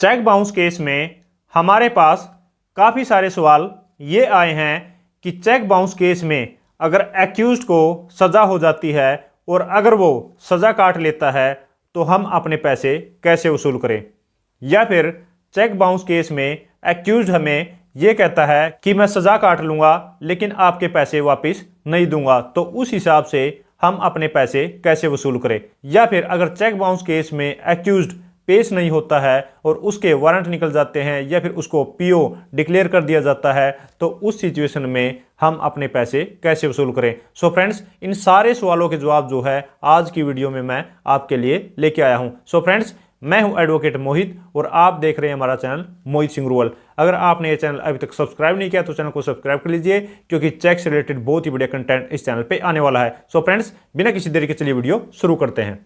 Cheque bounce case में हमारे पास काफ़ी सारे सवाल ये आए हैं कि चेक बाउंस केस में अगर एक्यूज्ड को सज़ा हो जाती है और अगर वो सज़ा काट लेता है तो हम अपने पैसे कैसे वसूल करें, या फिर चेक बाउंस केस में एक्यूज्ड हमें ये कहता है कि मैं सज़ा काट लूँगा लेकिन आपके पैसे वापस नहीं दूंगा, तो उस हिसाब से हम अपने पैसे कैसे वसूल करें। या फिर अगर चेक बाउंस केस में एक्यूज्ड पेश नहीं होता है और उसके वारंट निकल जाते हैं या फिर उसको पीओ डिक्लेयर कर दिया जाता है, तो उस सिचुएशन में हम अपने पैसे कैसे वसूल करें। सो फ्रेंड्स, इन सारे सवालों के जवाब जो है आज की वीडियो में मैं आपके लिए लेके आया हूं। सो फ्रेंड्स, मैं हूं एडवोकेट मोहित और आप देख रहे हैं हमारा चैनल मोहित सिंह रूवल। अगर आपने ये चैनल अभी तक सब्सक्राइब नहीं किया तो चैनल को सब्सक्राइब कर लीजिए, क्योंकि चेक से रिलेटेड बहुत ही बढ़िया कंटेंट इस चैनल पे आने वाला है। सो फ्रेंड्स, बिना किसी देरी के चलिए वीडियो शुरू करते हैं।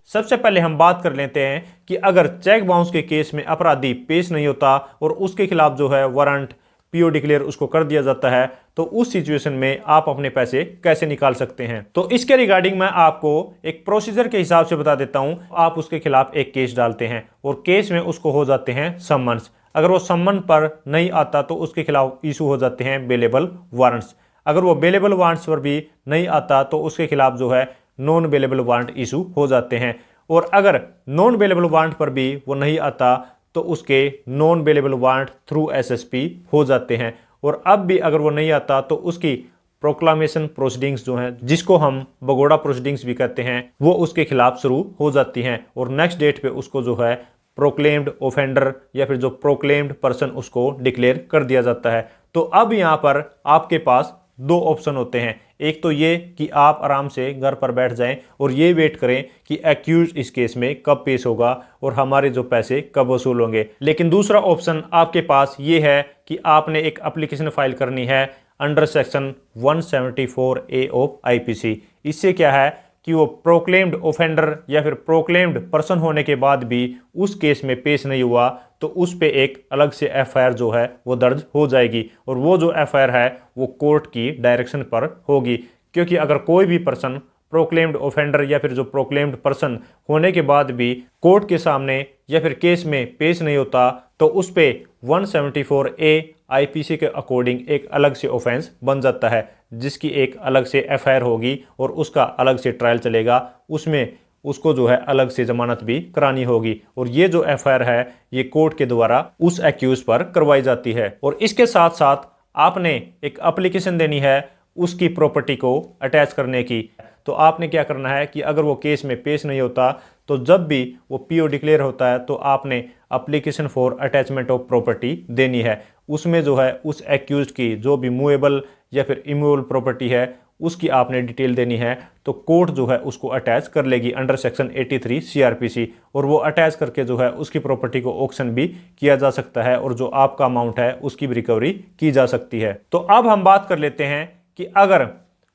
सबसे पहले हम बात कर लेते हैं कि अगर चेक बाउंस के केस में अपराधी पेश नहीं होता और उसके खिलाफ जो है वारंट पीओ डिक्लेयर उसको कर दिया जाता है, तो उस सिचुएशन में आप अपने पैसे कैसे निकाल सकते हैं। तो इसके रिगार्डिंग मैं आपको एक प्रोसीजर के हिसाब से बता देता हूं। आप उसके खिलाफ एक केस डालते हैं और केस में उसको हो जाते हैं सम्मन्स। अगर वो सम्मन पर नहीं आता तो उसके खिलाफ इशू हो जाते हैं बेलेबल वारंट्स। अगर वो बेलेबल वारंट्स पर भी नहीं आता तो उसके खिलाफ जो है नॉन बेलेबल वारंट इशू हो जाते हैं। और अगर नॉन बेलेबल वारंट पर भी वो नहीं आता तो उसके non bailable warrant through SSP हो जाते हैं। और अब भी अगर वो नहीं आता तो उसकी प्रोक्लामेशन प्रोसीडिंग्स जो हैं, जिसको हम बगोड़ा प्रोसीडिंग्स भी कहते हैं, वो उसके खिलाफ शुरू हो जाती हैं और नेक्स्ट डेट पे उसको जो है प्रोक्लेम्ड ऑफेंडर या फिर जो प्रोक्लेम्ड पर्सन उसको डिक्लेयर कर दिया जाता है। तो अब यहाँ पर आपके पास दो ऑप्शन होते हैं। एक तो ये कि आप आराम से घर पर बैठ जाएं और ये वेट करें कि एक्यूज इस केस में कब पेश होगा और हमारे जो पैसे कब वसूल होंगे। लेकिन दूसरा ऑप्शन आपके पास ये है कि आपने एक एप्लीकेशन फाइल करनी है under section 174A of IPC. इससे क्या है कि वो प्रोक्लेम्ड ऑफेंडर या फिर प्रोक्लेम्ड पर्सन होने के बाद भी उस केस में पेश नहीं हुआ तो उस पे एक अलग से एफआईआर जो है वो दर्ज हो जाएगी और वो जो एफआईआर है वो कोर्ट की डायरेक्शन पर होगी। क्योंकि अगर कोई भी पर्सन प्रोक्लेम्ड ऑफेंडर या फिर जो प्रोक्लेम्ड पर्सन होने के बाद भी कोर्ट के सामने या फिर केस में पेश नहीं होता तो उस पे 174A आईपीसी के अकॉर्डिंग एक अलग से ऑफेंस बन जाता है, जिसकी एक अलग से एफआईआर होगी और उसका अलग से ट्रायल चलेगा। उसमें उसको जो है अलग से जमानत भी करानी होगी और ये जो एफआईआर है ये कोर्ट के द्वारा उस एक्यूज पर करवाई जाती है। और इसके साथ साथ आपने एक एप्लीकेशन देनी है उसकी प्रॉपर्टी को अटैच करने की। तो आपने क्या करना है कि अगर वो केस में पेश नहीं होता तो जब भी वो पीओ डिक्लेयर होता है तो आपने application for attachment of property देनी है। उसमें जो है उस एक्यूज्ड की जो भी मूवेबल या फिर इमूवेबल प्रॉपर्टी है उसकी आपने डिटेल देनी है, तो कोर्ट जो है उसको अटैच कर लेगी अंडर सेक्शन 83 सीआरपीसी। और वो अटैच करके जो है उसकी प्रॉपर्टी को ऑक्शन भी किया जा सकता है और जो आपका अमाउंट है उसकी भी रिकवरी की जा सकती है। तो अब हम बात कर लेते हैं कि अगर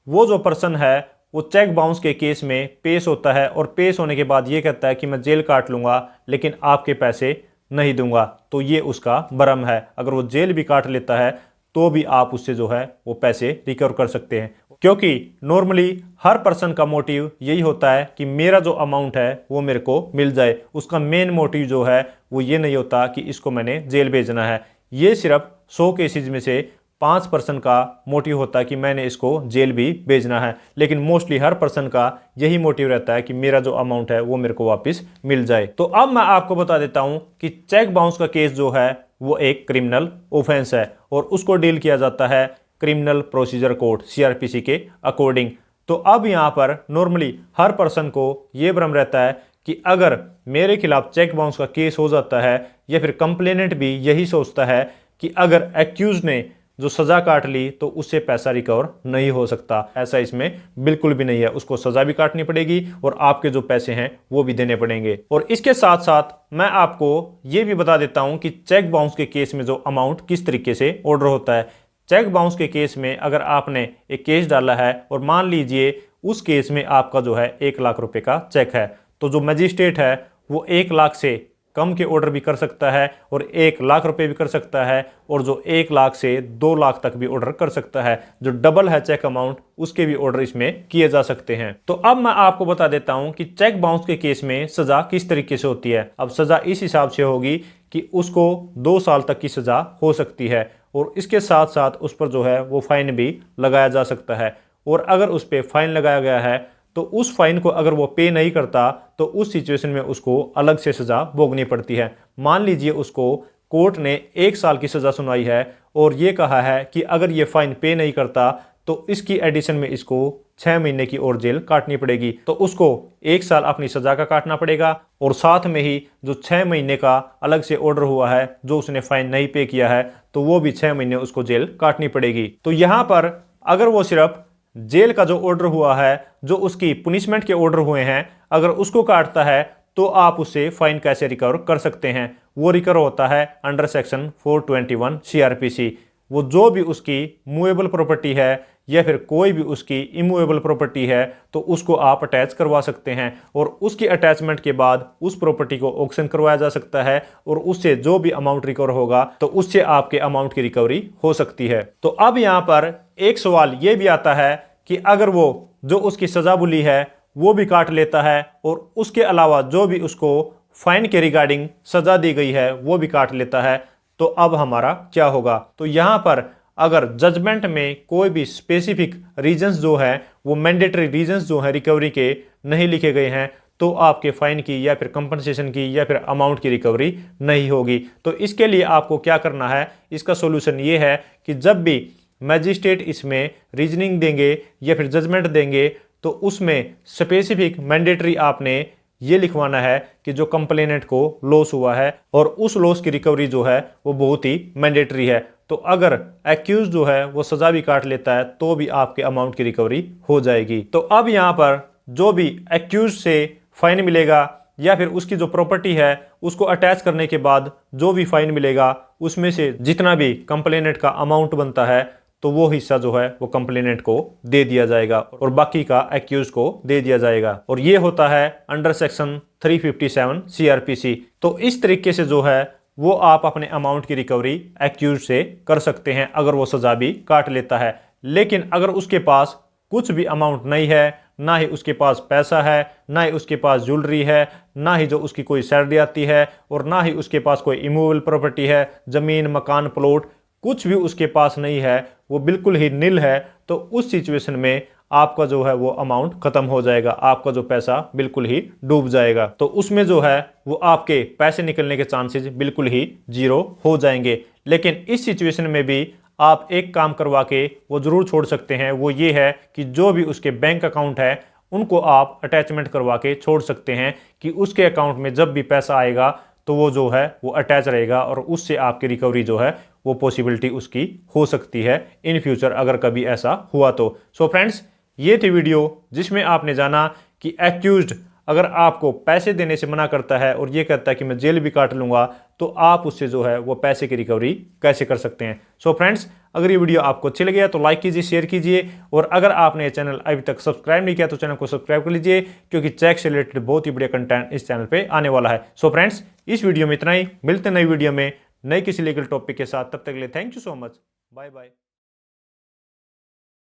वो जो पर्सन है वो चेक बाउंस के केस में पेश होता है और पेश होने के बाद ये कहता है कि मैं जेल काट लूँगा लेकिन आपके पैसे नहीं दूंगा, तो ये उसका भरम है। अगर वो जेल भी काट लेता है तो भी आप उससे जो है वो पैसे रिकवर कर सकते हैं, क्योंकि नॉर्मली हर पर्सन का मोटिव यही होता है कि मेरा जो अमाउंट है वो मेरे को मिल जाए। उसका मेन मोटिव जो है वो ये नहीं होता कि इसको मैंने जेल भेजना है। ये सिर्फ 100 केसेज में से 5% का मोटिव होता है कि मैंने इसको जेल भी भेजना है, लेकिन मोस्टली हर पर्सन का यही मोटिव रहता है कि मेरा जो अमाउंट है वो मेरे को वापस मिल जाए। तो अब मैं आपको बता देता हूं कि चेक बाउंस का केस जो है वो एक क्रिमिनल ऑफेंस है और उसको डील किया जाता है क्रिमिनल प्रोसीजर कोड सीआरपीसी के अकॉर्डिंग। तो अब यहाँ पर नॉर्मली हर पर्सन को ये भ्रम रहता है कि अगर मेरे खिलाफ चेक बाउंस का केस हो जाता है या फिर कंप्लेनेंट भी यही सोचता है कि अगर एक्यूज ने जो सजा काट ली तो उससे पैसा रिकवर नहीं हो सकता। ऐसा इसमें बिल्कुल भी नहीं है, उसको सजा भी काटनी पड़ेगी और आपके जो पैसे हैं वो भी देने पड़ेंगे। और इसके साथ साथ मैं आपको ये भी बता देता हूं कि चेक बाउंस के केस में जो अमाउंट किस तरीके से ऑर्डर होता है। चेक बाउंस के केस में अगर आपने एक केस डाला है और मान लीजिए उस केस में आपका जो है 1 लाख रुपए का चेक है, तो जो मजिस्ट्रेट है वो 1 लाख से कम के ऑर्डर भी कर सकता है और 1 लाख रुपए भी कर सकता है, और जो 1 लाख से 2 लाख तक भी ऑर्डर कर सकता है। जो डबल है चेक अमाउंट, उसके भी ऑर्डर इसमें किए जा सकते हैं। तो अब मैं आपको बता देता हूं कि चेक बाउंस के केस में सजा किस तरीके से होती है। अब सजा इस हिसाब से होगी कि उसको 2 साल तक की सजा हो सकती है, और इसके साथ साथ उस पर जो है वो फाइन भी लगाया जा सकता है। और अगर उस पर फाइन लगाया गया है तो उस फाइन को अगर वो पे नहीं करता तो उस सिचुएशन में उसको अलग से सजा भोगनी पड़ती है। मान लीजिए उसको कोर्ट ने 1 साल की सजा सुनाई है और ये कहा है कि अगर ये फाइन पे नहीं करता तो इसकी एडिशन में इसको 6 महीने की और जेल काटनी पड़ेगी। तो उसको 1 साल अपनी सजा का काटना पड़ेगा, और साथ में ही जो 6 महीने का अलग से ऑर्डर हुआ है, जो उसने फाइन नहीं पे किया है, तो वो भी 6 महीने उसको जेल काटनी पड़ेगी। तो यहाँ पर अगर वो सिर्फ जेल का जो ऑर्डर हुआ है, जो उसकी पुनिशमेंट के ऑर्डर हुए हैं, अगर उसको काटता है तो आप उससे फाइन कैसे रिकवर कर सकते हैं। वो रिकवर होता है अंडर सेक्शन 421 CRPC। वो जो भी उसकी मूवेबल प्रॉपर्टी है या फिर कोई भी उसकी इमूवेबल प्रॉपर्टी है तो उसको आप अटैच करवा सकते हैं, और उसकी अटैचमेंट के बाद उस प्रॉपर्टी को ऑक्शन करवाया जा सकता है, और उससे जो भी अमाउंट रिकवर होगा तो उससे आपके अमाउंट की रिकवरी हो सकती है। तो अब यहाँ पर एक सवाल ये भी आता है कि अगर वो जो उसकी सजा बुली है वो भी काट लेता है, और उसके अलावा जो भी उसको फाइन के रिगार्डिंग सजा दी गई है वो भी काट लेता है, तो अब हमारा क्या होगा। तो यहाँ पर अगर जजमेंट में कोई भी स्पेसिफिक रीजंस जो है, वो मैंडेटरी रीजंस जो है रिकवरी के नहीं लिखे गए हैं, तो आपके फाइन की या फिर कंपनसेशन की या फिर अमाउंट की रिकवरी नहीं होगी। तो इसके लिए आपको क्या करना है, इसका सोल्यूशन ये है कि जब भी मैजिस्ट्रेट इसमें रीजनिंग देंगे या फिर जजमेंट देंगे तो उसमें स्पेसिफिक मैंडेटरी आपने ये लिखवाना है कि जो कंप्लेनेंट को लॉस हुआ है और उस लॉस की रिकवरी जो है वो बहुत ही मैंडेटरी है। तो अगर एक्यूज जो है वो सजा भी काट लेता है तो भी आपके अमाउंट की रिकवरी हो जाएगी। तो अब यहाँ पर जो भी एक्यूज से फाइन मिलेगा या फिर उसकी जो प्रॉपर्टी है उसको अटैच करने के बाद जो भी फाइन मिलेगा, उसमें से जितना भी कंप्लेनेंट का अमाउंट बनता है तो वो हिस्सा जो है वो कंप्लेनेंट को दे दिया जाएगा और बाकी का एक्यूज को दे दिया जाएगा। और ये होता है अंडर सेक्शन 357 CRPC। तो इस तरीके से जो है वो आप अपने अमाउंट की रिकवरी एक्यूज से कर सकते हैं अगर वो सजा भी काट लेता है। लेकिन अगर उसके पास कुछ भी अमाउंट नहीं है, ना ही उसके पास पैसा है, ना ही उसके पास ज्वेलरी है, ना ही जो उसकी कोई सैलरी आती है, और ना ही उसके पास कोई इमूवेबल प्रॉपर्टी है, जमीन मकान प्लॉट कुछ भी उसके पास नहीं है, वो बिल्कुल ही निल है, तो उस सिचुएशन में आपका जो है वो अमाउंट खत्म हो जाएगा, आपका जो पैसा बिल्कुल ही डूब जाएगा। तो उसमें जो है वो आपके पैसे निकलने के चांसेस बिल्कुल ही 0 हो जाएंगे। लेकिन इस सिचुएशन में भी आप एक काम करवा के वो जरूर छोड़ सकते हैं, वो ये है कि जो भी उसके बैंक अकाउंट है उनको आप अटैचमेंट करवा के छोड़ सकते हैं कि उसके अकाउंट में जब भी पैसा आएगा तो वो जो है वो अटैच रहेगा, और उससे आपकी रिकवरी जो है वो पॉसिबिलिटी उसकी हो सकती है इन फ्यूचर अगर कभी ऐसा हुआ तो। सो फ्रेंड्स, ये थी वीडियो जिसमें आपने जाना कि एक्यूज्ड अगर आपको पैसे देने से मना करता है और ये कहता है कि मैं जेल भी काट लूंगा, तो आप उससे जो है वो पैसे की रिकवरी कैसे कर सकते हैं। सो फ्रेंड्स, अगर ये वीडियो आपको अच्छी लगी है तो लाइक कीजिए, शेयर कीजिए, और अगर आपने ये चैनल अभी तक सब्सक्राइब नहीं किया तो चैनल को सब्सक्राइब कर लीजिए, क्योंकि चेक से रिलेटेड बहुत ही बढ़िया कंटेंट इस चैनल पे आने वाला है। सो फ्रेंड्स, इस वीडियो में इतना ही, मिलते हैं नई वीडियो में नई किसी लीगल टॉपिक के साथ। तब तक के लिए thank you so much, bye bye.